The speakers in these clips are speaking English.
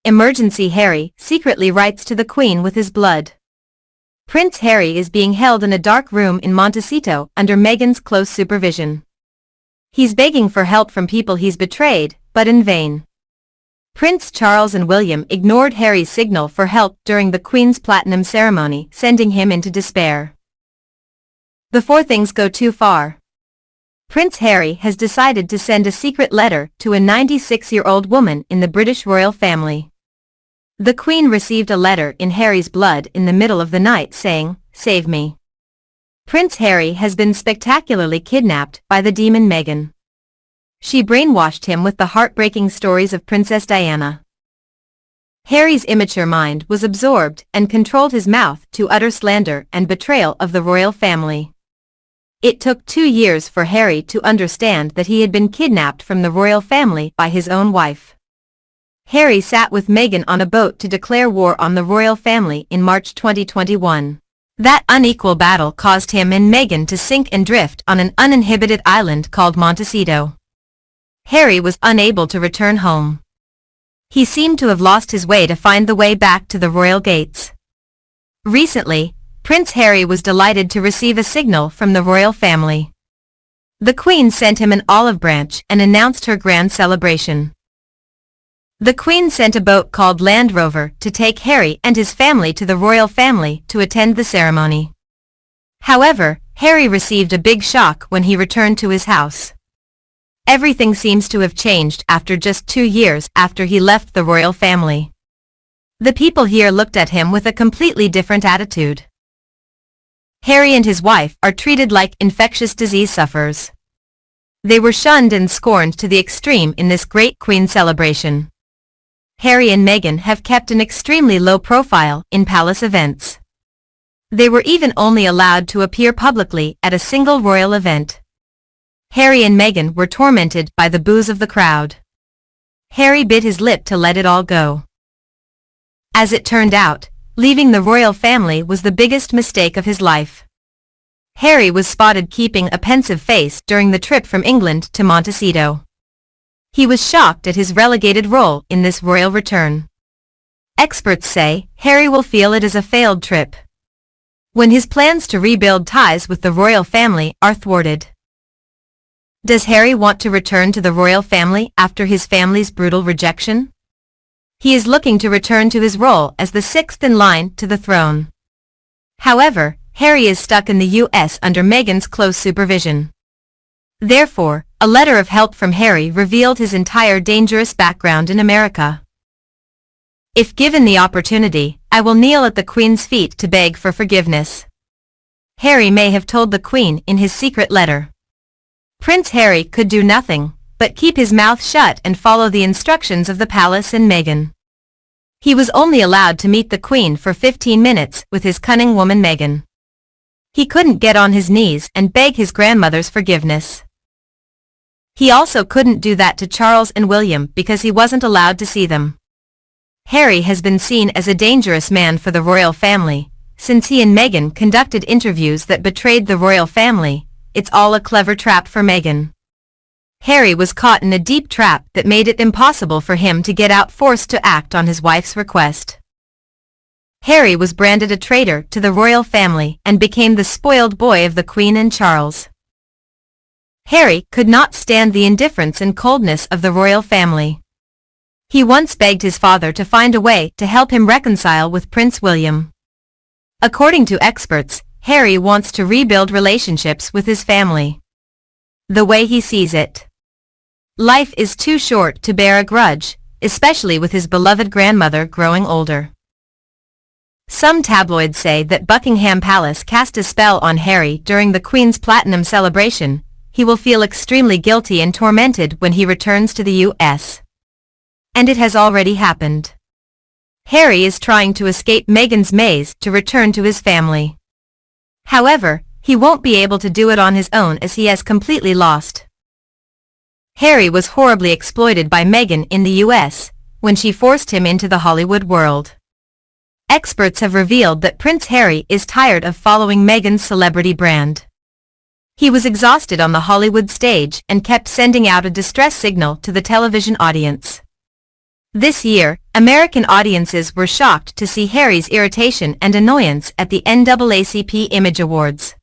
Emergency Harry secretly writes to the Queen with his blood. Prince Harry is being held in a dark room in Montecito under Meghan's close supervision. He's begging for help from people he's betrayed, but in vain. Prince Charles and William ignored Harry's signal for help during the Queen's platinum ceremony, sending him into despair. Before things go too far, Prince Harry has decided to send a secret letter to a 96-year-old woman in the British royal family. The Queen received a letter in Harry's blood in the middle of the night saying, "Save me." Prince Harry has been spectacularly kidnapped by the demon Meghan. She brainwashed him with the heartbreaking stories of Princess Diana. Harry's immature mind was absorbed and controlled his mouth to utter slander and betrayal of the royal family. It took 2 years for Harry to understand that he had been kidnapped from the royal family by his own wife. Harry sat with Meghan on a boat to declare war on the royal family in March 2021. That unequal battle caused him and Meghan to sink and drift on an uninhabited island called Montecito. Harry was unable to return home. He seemed to have lost his way to find the way back to the royal gates. Recently, Prince Harry was delighted to receive a signal from the royal family. The Queen sent him an olive branch and announced her grand celebration. The Queen sent a boat called Land Rover to take Harry and his family to the royal family to attend the ceremony. However, Harry received a big shock when he returned to his house. Everything seems to have changed after just 2 years after he left the royal family. The people here looked at him with a completely different attitude. Harry and his wife are treated like infectious disease sufferers. They were shunned and scorned to the extreme in this great Queen celebration. Harry and Meghan have kept an extremely low profile in palace events. They were even only allowed to appear publicly at a single royal event. Harry and Meghan were tormented by the boos of the crowd. Harry bit his lip to let it all go. As it turned out, leaving the royal family was the biggest mistake of his life. Harry was spotted keeping a pensive face during the trip from England to Montecito. He was shocked at his relegated role in this royal return. Experts say Harry will feel it as a failed trip, when his plans to rebuild ties with the royal family are thwarted. Does Harry want to return to the royal family after his family's brutal rejection? He is looking to return to his role as the 6th in line to the throne. However, Harry is stuck in the US under Meghan's close supervision. Therefore, a letter of help from Harry revealed his entire dangerous background in America. "If given the opportunity, I will kneel at the Queen's feet to beg for forgiveness," Harry may have told the Queen in his secret letter. Prince Harry could do nothing but keep his mouth shut and follow the instructions of the palace and Meghan. He was only allowed to meet the Queen for 15 minutes with his cunning woman Meghan. He couldn't get on his knees and beg his grandmother's forgiveness. He also couldn't do that to Charles and William because he wasn't allowed to see them. Harry has been seen as a dangerous man for the royal family. Since he and Meghan conducted interviews that betrayed the royal family, it's all a clever trap for Meghan. Harry was caught in a deep trap that made it impossible for him to get out, forced to act on his wife's request. Harry was branded a traitor to the royal family and became the spoiled boy of the Queen and Charles. Harry could not stand the indifference and coldness of the royal family. He once begged his father to find a way to help him reconcile with Prince William. According to experts, Harry wants to rebuild relationships with his family. The way he sees it, life is too short to bear a grudge, especially with his beloved grandmother growing older. Some tabloids say that Buckingham Palace cast a spell on Harry during the Queen's platinum celebration. He will feel extremely guilty and tormented when he returns to the US. And it has already happened. Harry is trying to escape Meghan's maze to return to his family. However, he won't be able to do it on his own as he has completely lost. Harry was horribly exploited by Meghan in the US when she forced him into the Hollywood world. Experts have revealed that Prince Harry is tired of following Meghan's celebrity brand. He was exhausted on the Hollywood stage and kept sending out a distress signal to the television audience. This year, American audiences were shocked to see Harry's irritation and annoyance at the NAACP Image Awards.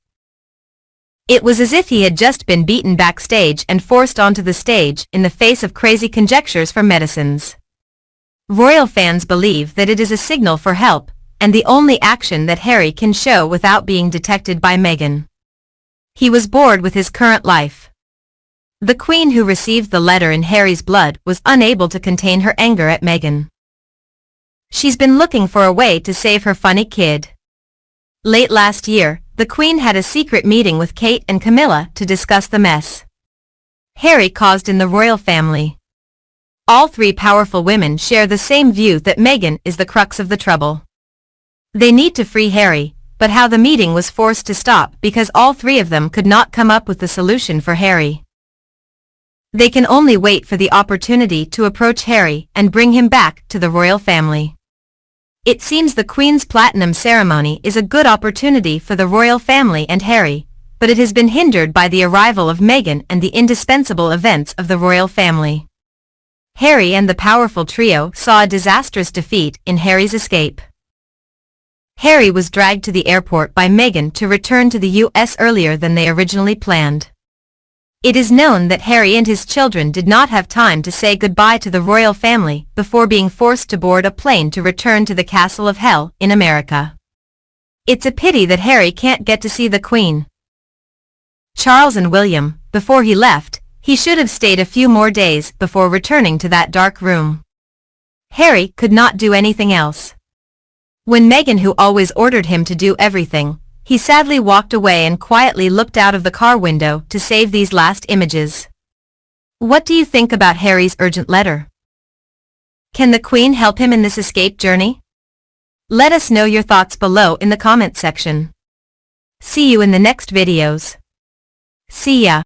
It was as if he had just been beaten backstage and forced onto the stage in the face of crazy conjectures from netizens. Royal fans believe that it is a signal for help, and the only action that Harry can show without being detected by Meghan. He was bored with his current life. The Queen, who received the letter in Harry's blood, was unable to contain her anger at Meghan. She's been looking for a way to save her funny kid. Late last year, the Queen had a secret meeting with Kate and Camilla to discuss the mess Harry caused in the royal family. All three powerful women share the same view that Meghan is the crux of the trouble. They need to free Harry, but how the meeting was forced to stop because all three of them could not come up with the solution for Harry. They can only wait for the opportunity to approach Harry and bring him back to the royal family. It seems the Queen's Platinum ceremony is a good opportunity for the royal family and Harry, but it has been hindered by the arrival of Meghan and the indispensable events of the royal family. Harry and the powerful trio saw a disastrous defeat in Harry's escape. Harry was dragged to the airport by Meghan to return to the US earlier than they originally planned. It is known that Harry and his children did not have time to say goodbye to the royal family before being forced to board a plane to return to the Castle of Hell in America. It's a pity that Harry can't get to see the Queen. Charles and William, before he left, he should have stayed a few more days before returning to that dark room. Harry could not do anything else. When Meghan, who always ordered him to do everything, he sadly walked away and quietly looked out of the car window to save these last images. What do you think about Harry's urgent letter? Can the Queen help him in this escape journey? Let us know your thoughts below in the comment section. See you in the next videos. See ya.